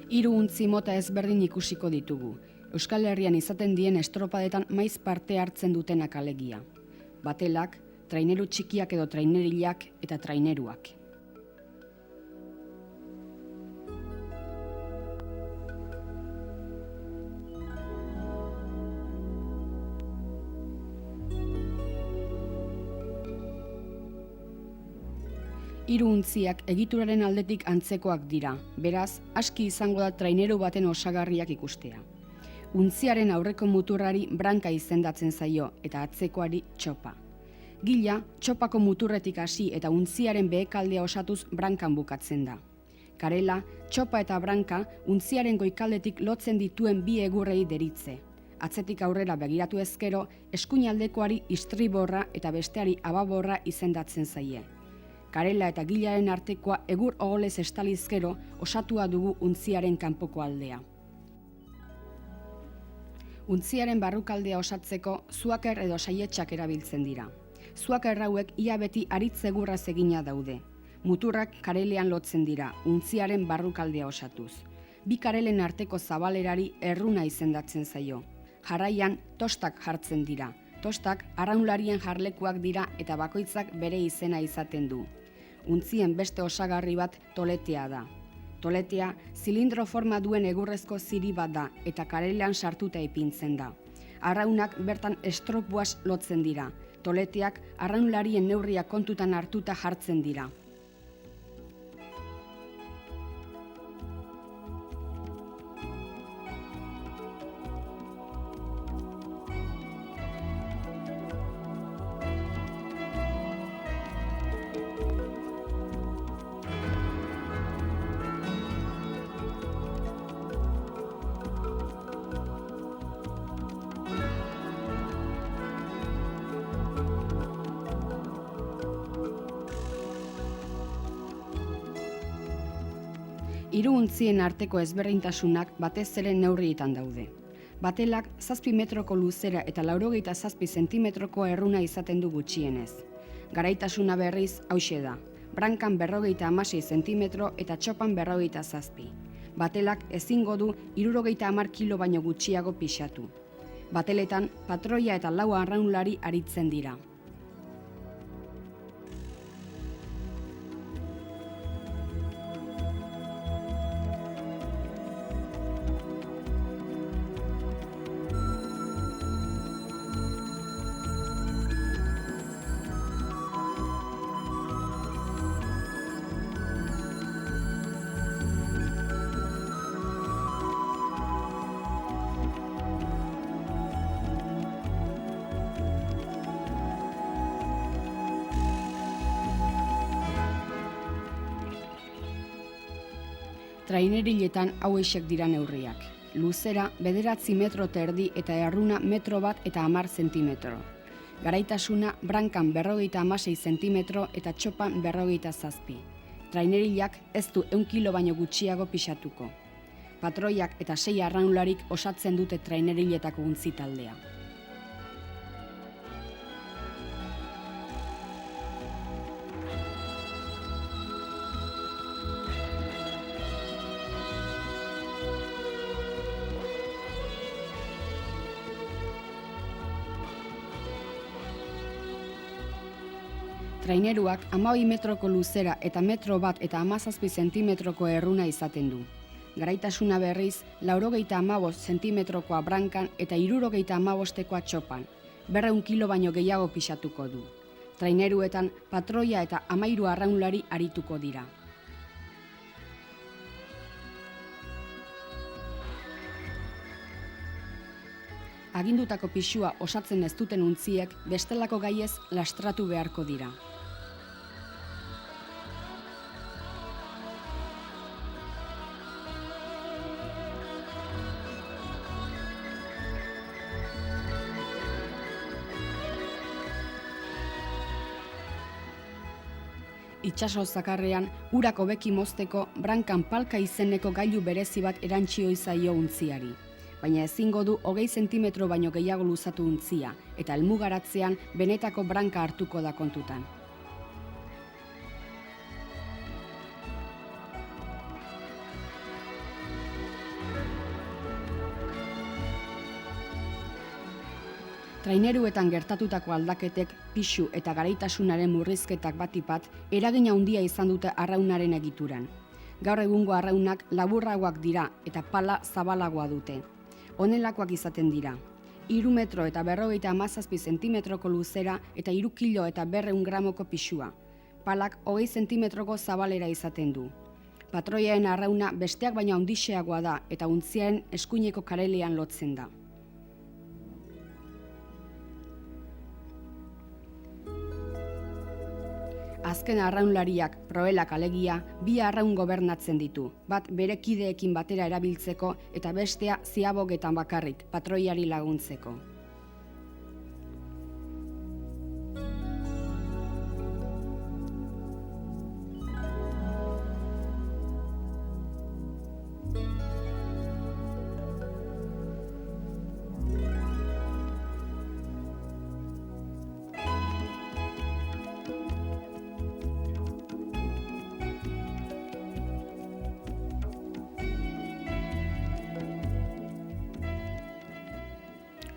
Hiru untzi mota ezberdin ikusiko ditugu. Euskal Herrian izaten dien estropadetan maiz parte hartzen dutenak alegia. Batelak, traineru txikiak edo trainerilak eta traineruak. Hiru untziak egituraren aldetik antzekoak dira, beraz, aski izango da traineru baten osagarriak ikustea. Untziaren aurreko muturrari branka izendatzen zaio eta atzekoari txopa. Gila, txopako muturretik hasi eta untziaren behekaldea osatuz brankan bukatzen da. Karela, txopa eta branka untziaren goikaldetik lotzen dituen bi egurrei deritze. Atzetik aurrera begiratu ezkero, eskuinaldekoari istriborra eta besteari ababorra izendatzen zaie. Karela eta gilaren artekoa egur oholez estalizkero osatua dugu untziaren kanpoko aldea. Untziaren barrukaldea osatzeko zuaker edo saietxak erabiltzen dira. Zuaker hauek ia beti aritz egurraz egina daude. Muturrak karelean lotzen dira, untziaren barrukaldea osatuz. Bi karelen arteko zabalerari erruna izendatzen zaio. Jarraian tostak jartzen dira. Tostak arraunlarien jarlekuak dira eta bakoitzak bere izena izaten du. Untzien beste osagarri bat toletea da. Toletea zilindro forma duen egurrezko ziri bat da eta karelean sartuta ipintzen da. Arraunak bertan estropuaz lotzen dira. Toleteak arraunlarien neurria kontutan hartuta jartzen dira. Hiru untzien arteko ezberdintasunak batez ere neurrietan daude. Batelak 7 metroko luzera eta 97 zentimetroko erruna izaten du gutxienez. Garaitasuna berriz hauxe da. Brankan 56 zentimetro eta txopan 57. Batelak ezingo du 70 kilo baino gutxiago pixatu. Bateletan patroia eta 4 arraunlari aritzen dira. Traineriletan hauexek dira neurriak. Luzera 9 metro eta erdi eta erruna 1 bat eta 10 zentimetro. Garaitasuna brankan 56 zentimetro eta txopan 57. Trainerilak ez du 100 kilo baino gutxiago pixatuko. Patroiak eta 6 arraunlarik osatzen dute traineriletako untzi taldea. Traineruak 12 metroko luzera eta 1 bat eta 17 zentimetroko erruna izaten du. Garaitasuna berriz 95 zentimetrokoa brankan eta 75koa txopan. 200 kilo baino gehiago pixatuko du. Traineruetan patroia eta 13 arraunlari arituko dira. Agindutako pixua osatzen ez duten untziek bestelako gaiez lastratu beharko dira. Itsaso zakarrean urak hobeki mozteko brankan palka izeneko gailu berezi bat erantsio zaio untziari. Baina ezingo du 20 zentimetro baino gehiago luzatu untzia eta helmugaratzean benetako branka hartuko da kontutan. Traineruetan gertatutako aldaketek, pisu eta garaitasunaren murrizketak batipat, eragina handia izan dute arraunaren egituran. Gaur egungo arraunak laburragoak dira eta pala zabalagoa dute. Honelakoak izaten dira. 3 metro eta 57 zentimetroko luzera eta 3 kilo eta 200 gramoko pisua. Palak 20 zentimetroko zabalera izaten du. Patroiaen arrauna besteak baina handixeagoa da eta untziaren eskuineko karelean lotzen da. Azken arraunlariak, Proelak alegia, 2 arraun gobernatzen ditu, bat bere kideekin batera erabiltzeko eta bestea ziabogetan bakarrik, patroiari laguntzeko.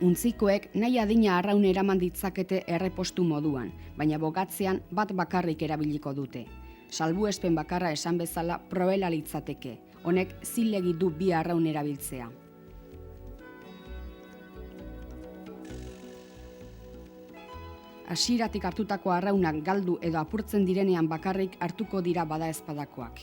Untzikoek nahi adina arraun eraman ditzakete errepostu moduan, baina bogatzean bat bakarrik erabiliko dute. Salbuespen bakarra esan bezala Proela litzateke, honek zilegi du 2 arraun erabiltzea. Hasieratik hartutako arraunak galdu edo apurtzen direnean bakarrik hartuko dira badaezpadakoak.